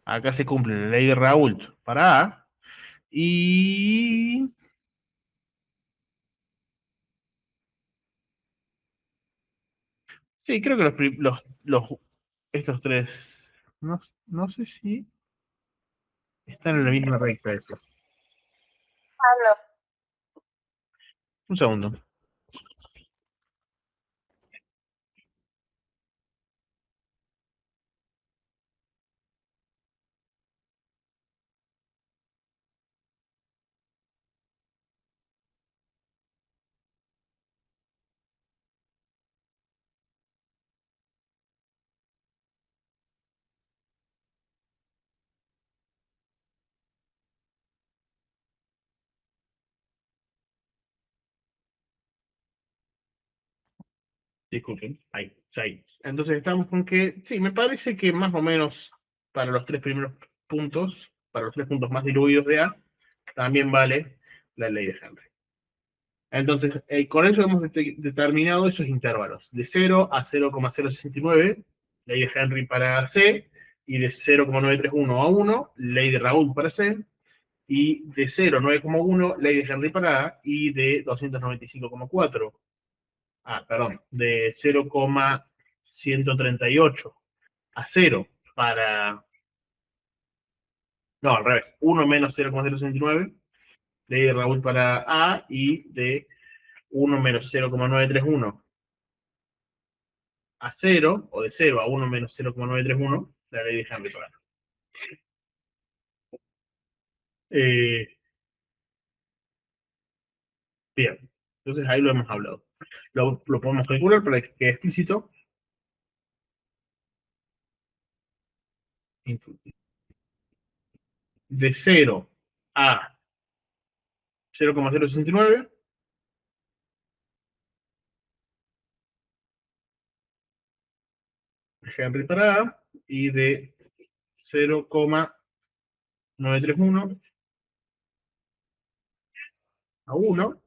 Acá se cumple la ley de Raoult para A. Y sí, creo que estos tres, no sé si están en la misma recta. Eso. Un segundo. Disculpen. Ahí, ahí. Entonces estamos con que, sí, me parece que más o menos para los tres primeros puntos, para los tres puntos más diluidos de A, también vale la ley de Henry. Entonces, con eso hemos determinado esos intervalos, de 0 a 0,069, ley de Henry para C, y de 0,931 a 1, ley de Raoult para C, y de 0 a 9,1, ley de Henry para A, y de 295,4, perdón, de 0,138 a 0 para, no, al revés, 1 menos 0,069, ley de Raoult para A, y de 1 menos 0,931 a 0, o de 0 a 1 menos 0,931, la ley de Henry para A. Eh, Bien, entonces ahí lo hemos hablado. Lo podemos calcular para que quede explícito. De 0 a 0,069 Henry para A y de 0,931 a 1,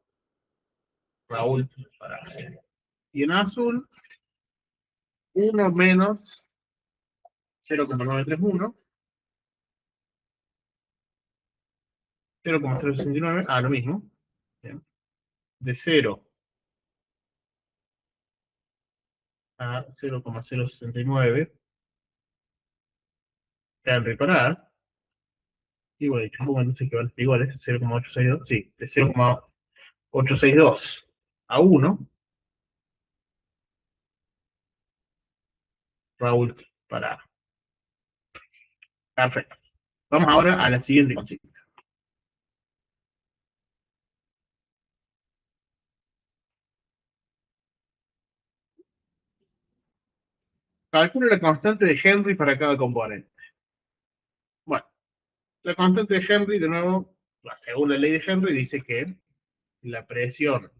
Raúl para A. Y en azul, 1 menos 0,931, 0,069, lo mismo. Bien. De 0 a 0,069, Henry para A. Y bueno, dicho un entonces que van iguales, 0,862, sí, de 0,862 a 1, Raúl para A. Perfecto. Vamos ahora a la siguiente consigna. Calcula la constante de Henry para cada componente. Bueno, la constante de Henry, de nuevo, según la ley de Henry, dice que la presión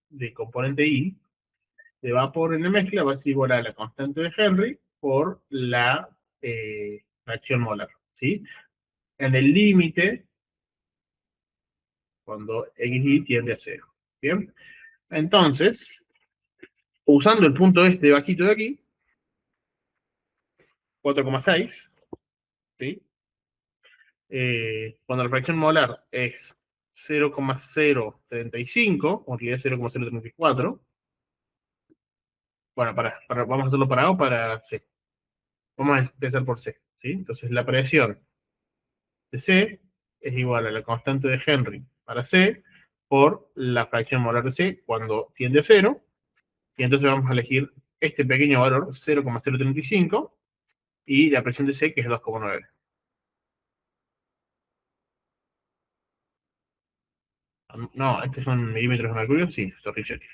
del componente I de vapor en la mezcla va a ser igual a la constante de Henry por la fracción molar. ¿Sí? En el límite, cuando XI tiende a cero. ¿Bien? Entonces, usando el punto este bajito de aquí, 4,6, ¿sí? Cuando la fracción molar es 0,035, o en realidad 0,034, bueno, vamos a hacerlo para A o para C. Vamos a empezar por C, ¿sí? Entonces la presión de C es igual a la constante de Henry para C por la fracción molar de C cuando tiende a cero, y entonces vamos a elegir este pequeño valor, 0,035, y la presión de C, que es 2,9. No, estos son milímetros de mercurio, sí, Torricelli.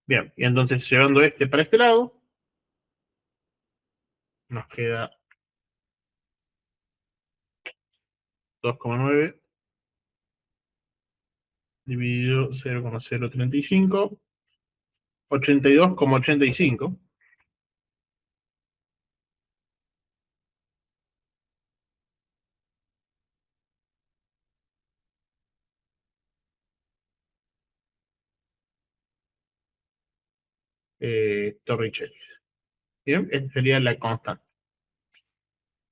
Bien, y entonces llevando este para este lado, nos queda 2,9 dividido 0,035, 82,85. Torricelli. Bien, esta sería la constante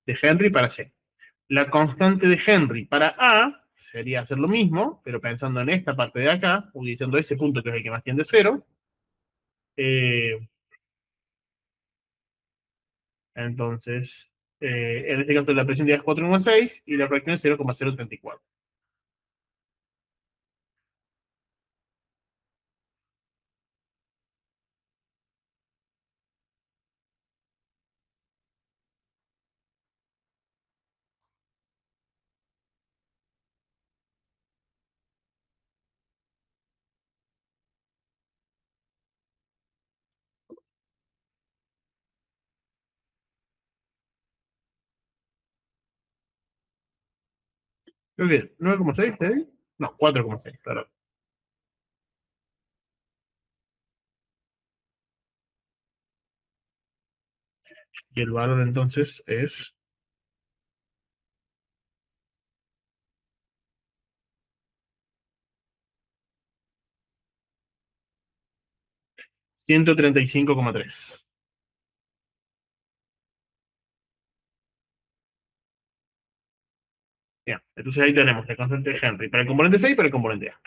de Henry para C. La constante de Henry para A sería hacer lo mismo, pero pensando en esta parte de acá, utilizando ese punto que es el que más tiende a cero. Entonces, en este caso la presión ya es 4,6 y la fracción es 0,034. Creo que 9,6, ¿eh? No, 4,6, claro. Y el valor entonces es 135,3. Bien, entonces ahí tenemos la constante de Henry para el componente C y para el componente A.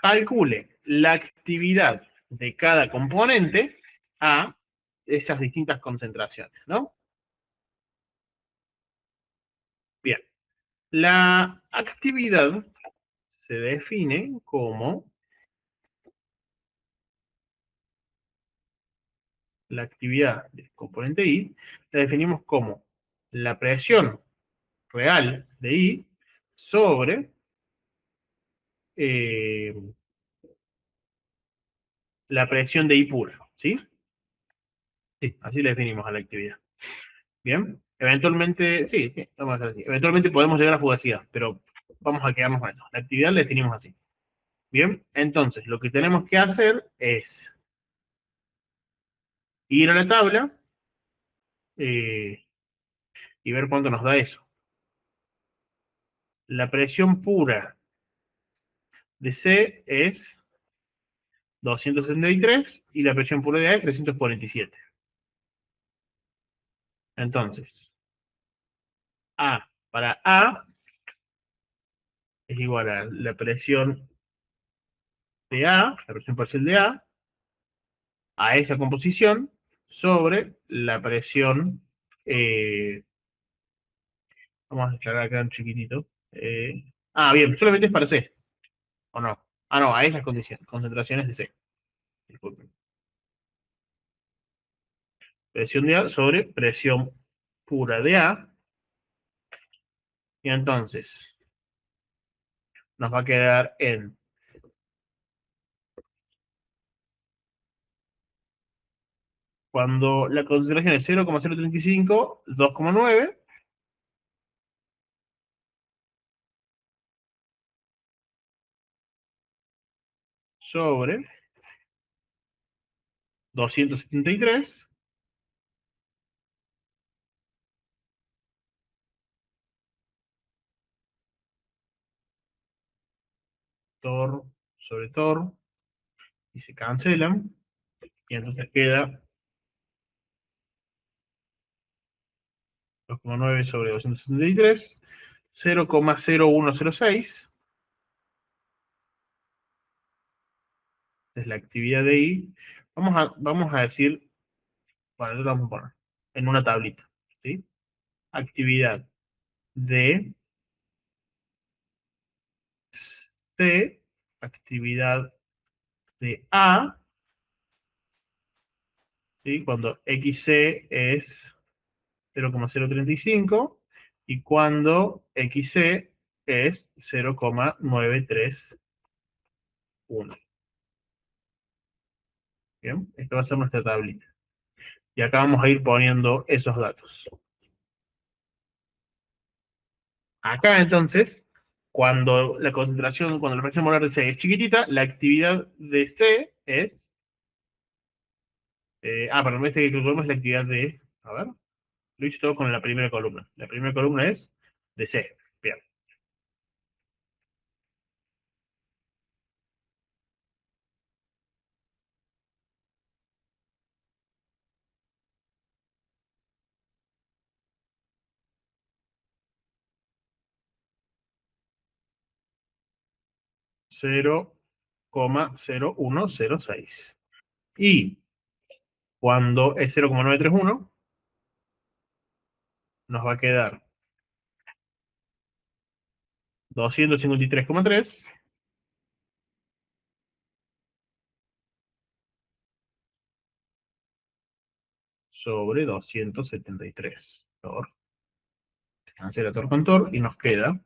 Calcule la actividad de cada componente a esas distintas concentraciones, ¿no? Bien, la actividad se define como la actividad del componente I, la definimos como la presión real de I sobre eh, la presión de I pura, ¿sí? Sí, así le definimos a la actividad. Bien, eventualmente, sí, sí, vamos a hacer así. Eventualmente podemos llegar a fugacidad, pero vamos a quedarnos con esto. La actividad la definimos así. Bien, entonces lo que tenemos que hacer es ir a la tabla eh, y ver cuánto nos da eso. La presión pura de C es 273 y la presión pura de A es 347. Entonces, para A es igual a la presión de A, la presión parcial de a esa composición, sobre la presión, eh, vamos a aclarar acá un chiquitito. Bien, solamente es para C, ¿o no? No, a esas condiciones, concentraciones de C. Disculpen. Presión de A sobre presión pura de A. Y entonces nos va a quedar en cuando la concentración es 0,035, 2,9 sobre 273 tor sobre tor y se cancelan y entonces queda 2,9 sobre 273, 0,0106 es la actividad de I. Vamos a decir, bueno, lo vamos a poner en una tablita, ¿sí? Actividad de C, actividad de A, ¿sí? Cuando XC es 0,035 y cuando XC es 0,931. Bien, esta va a ser nuestra tablita. Y acá vamos a ir poniendo esos datos. Acá entonces, cuando la fracción molar de C es chiquitita, la actividad de C es, perdón, este que calculamos es la actividad de, a ver, lo hice todo con la primera columna. La primera columna es de C. Bien. 0,0106. Y cuando es 0,931, nos va a quedar 253,3 sobre 273. Tor. Cancela tor con tor y nos queda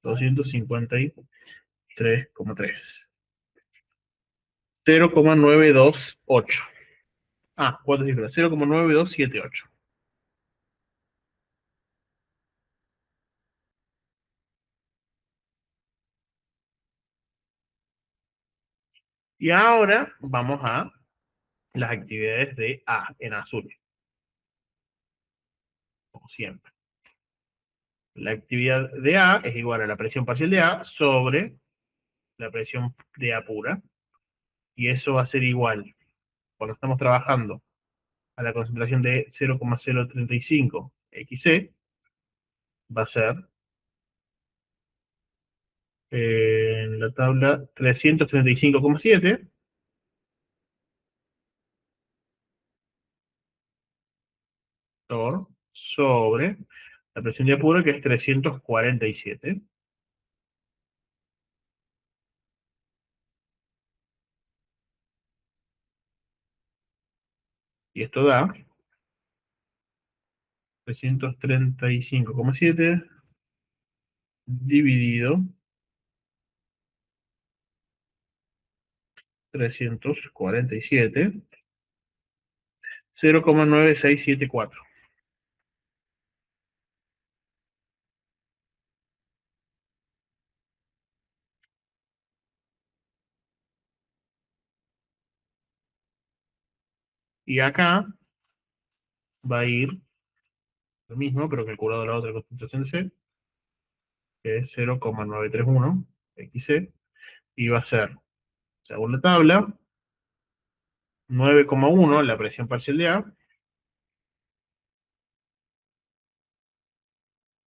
253,3. 0,928. Cuatro cifras. 0,9278. Y ahora vamos a las actividades de A en azul, como siempre. La actividad de A es igual a la presión parcial de A sobre la presión de A pura. Y eso va a ser igual cuando estamos trabajando a la concentración de 0,035 XC, va a ser En la tabla 335,7 sobre la presión de apuro, que es 347. Y esto da 335,7 dividido 347, 0,9674. Y acá va a ir lo mismo, pero calculado la otra concentración de C, que es 0,931 XC, y va a ser, según la tabla, 9,1 la presión parcial de A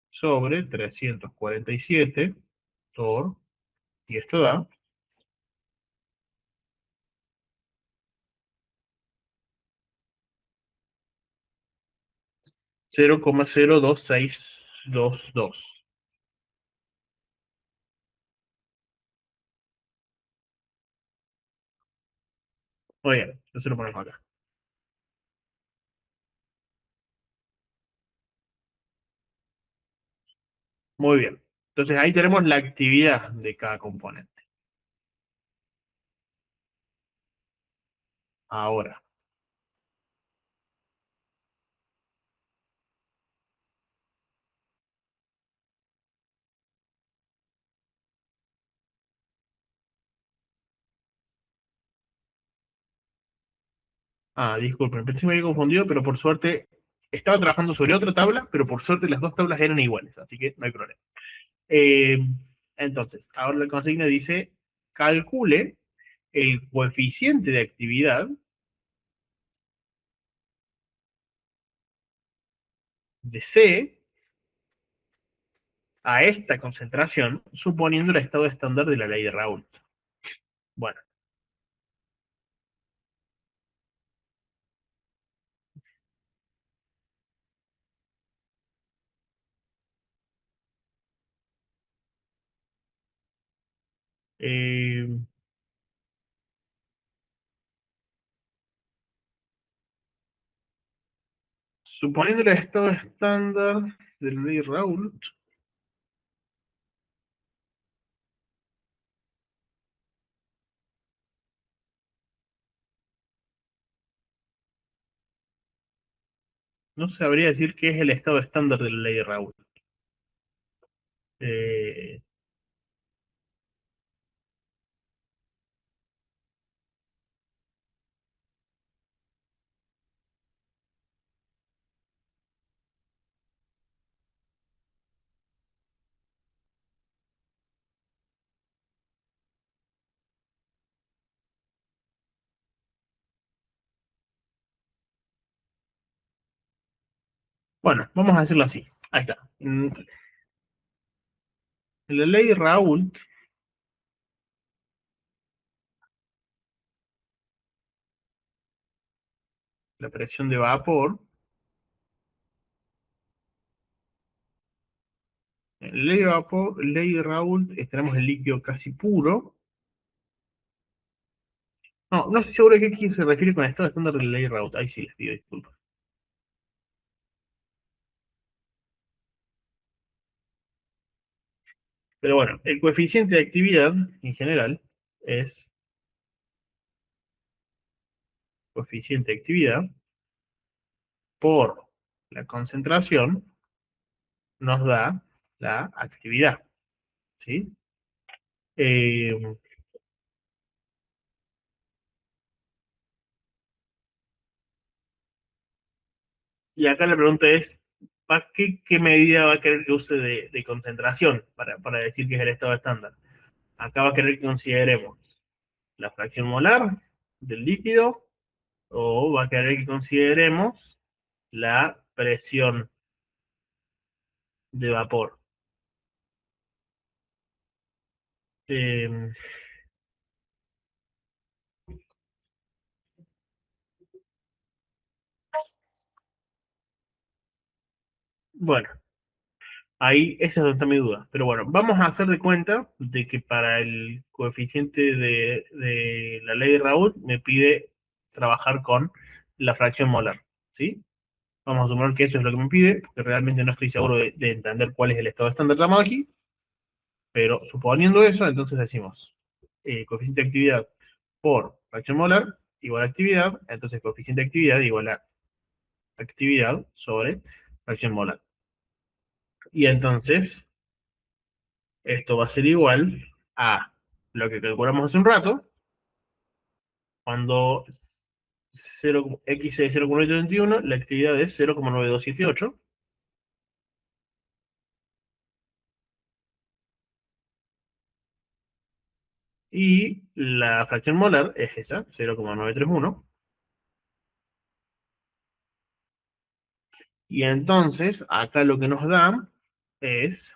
sobre 347 por, y esto da 0,02622. Muy bien, eso lo ponemos acá. Muy bien. Entonces ahí tenemos la actividad de cada componente. Ahora, disculpen, pensé que me había confundido, pero por suerte estaba trabajando sobre otra tabla, pero por suerte las dos tablas eran iguales, así que no hay problema. Eh, entonces, ahora la consigna dice, calcule el coeficiente de actividad de C a esta concentración, suponiendo el estado estándar de la ley de Raoult. Bueno, eh, suponiendo el estado estándar de la ley de Raoult, no sabría decir qué es el estado estándar de la ley de Raoult. Eh, bueno, vamos a decirlo así. Ahí está. En la ley de Raoult, la presión de vapor, en la ley de vapor, ley de Raoult, tenemos el líquido casi puro. No, no estoy seguro de qué se refiere con estado estándar de la ley de Raoult. Ahí sí les pido disculpas. Pero bueno, el coeficiente de actividad en general es coeficiente de actividad por la concentración nos da la actividad, ¿sí? Eh, y acá la pregunta es, ¿para qué medida va a querer que use de concentración para decir que es el estado estándar? Acá va a querer que consideremos la fracción molar del líquido o va a querer que consideremos la presión de vapor. Eh, bueno, ahí esa es donde está mi duda. Pero bueno, vamos a hacer de cuenta de que para el coeficiente de la ley de Raoult me pide trabajar con la fracción molar. ¿Sí? Vamos a suponer que eso es lo que me pide, porque realmente no estoy seguro de entender cuál es el estado estándar llamado aquí, pero suponiendo eso, entonces decimos coeficiente de actividad por fracción molar igual a actividad, entonces coeficiente de actividad igual a actividad sobre fracción molar. Y entonces esto va a ser igual a lo que calculamos hace un rato, cuando 0, x es 0,931, la actividad es 0,9278, y la fracción molar es esa, 0,931. Y entonces, acá lo que nos da es,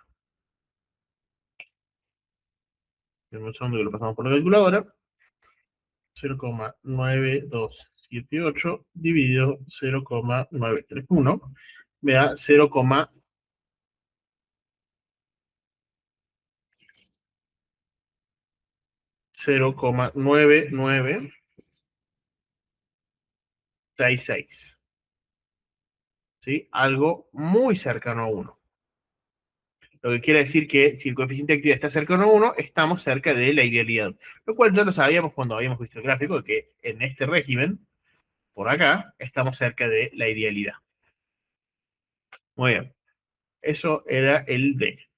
un segundo que lo pasamos por la calculadora, 0,9278 dividido 0,931, me da 0,9966, ¿sí? Algo muy cercano a 1. Lo que quiere decir que si el coeficiente de actividad está cercano a 1, estamos cerca de la idealidad. Lo cual ya lo sabíamos cuando habíamos visto el gráfico, de que en este régimen, por acá, estamos cerca de la idealidad. Muy bien. Eso era el D.